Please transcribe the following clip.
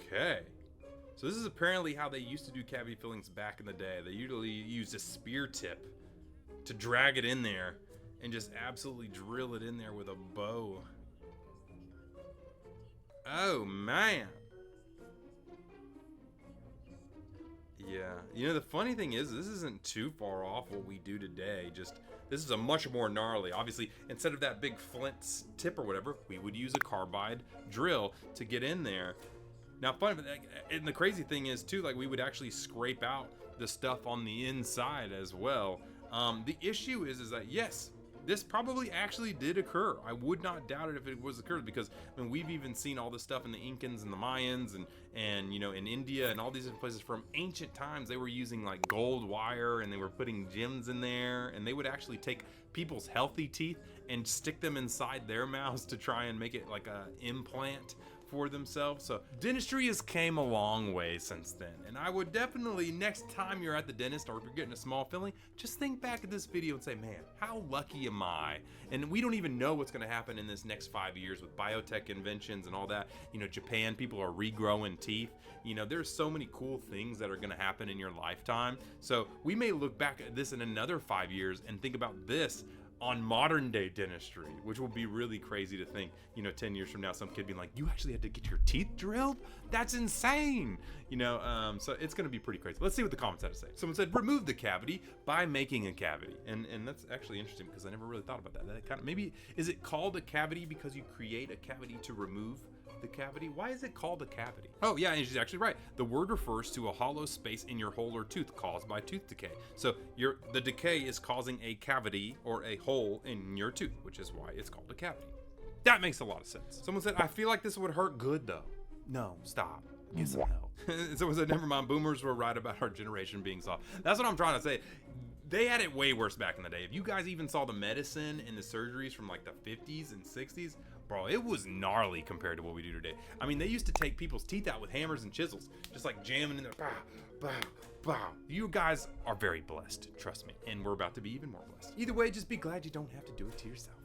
Okay. So this is apparently how they used to do cavity fillings back in the day. They usually used a spear tip to drag it in there and just absolutely drill it in there with a bow. Oh man. Yeah. You know, the funny thing is, this isn't too far off what we do today. Just, this is a much more gnarly. Obviously, instead of that big flint tip or whatever, we would use a carbide drill to get in there. Now, and the crazy thing is too, like, we would actually scrape out the stuff on the inside as well. The issue is that yes, this probably actually did occur. I would not doubt it if it was occurred, because I mean, we've even seen all this stuff in the Incans and the Mayans and you know, in India and all these different places from ancient times. They were using like gold wire, and they were putting gems in there, and they would actually take people's healthy teeth and stick them inside their mouths to try and make it like a implant for themselves. So dentistry has came a long way since then, and I would definitely, next time you're at the dentist or if you're getting a small filling, just think back at this video and say, man, how lucky am I? And we don't even know what's going to happen in this next 5 years with biotech inventions and all that. You know, Japan, people are regrowing teeth. You know, there's so many cool things that are going to happen in your lifetime. So we may look back at this in another 5 years and think about this on modern day dentistry, which will be really crazy to think, you know, 10 years from now, some kid being like, you actually had to get your teeth drilled? That's insane. You know, so it's going to be pretty crazy. Let's see what the comments had to say. Someone said, remove the cavity by making a cavity. And that's actually interesting, because I never really thought about that. That kind of, maybe, is it called a cavity because you create a cavity to remove the cavity? Why is it called a cavity? Oh yeah, and she's actually right. The word refers to a hollow space in your whole or tooth caused by tooth decay. So the decay is causing a cavity or a hole in your tooth, which is why it's called a cavity. That makes a lot of sense. Someone said, I feel like this would hurt good though. No, stop. Get some help. Someone said, never mind, boomers were right about our generation being soft. That's what I'm trying to say. They had it way worse back in the day. If you guys even saw the medicine and the surgeries from like the 50s and 60s, bro, it was gnarly compared to what we do today. I mean, they used to take people's teeth out with hammers and chisels, just like jamming in there, pow, pow, pow. You guys are very blessed, trust me, and we're about to be even more blessed. Either way, just be glad you don't have to do it to yourself.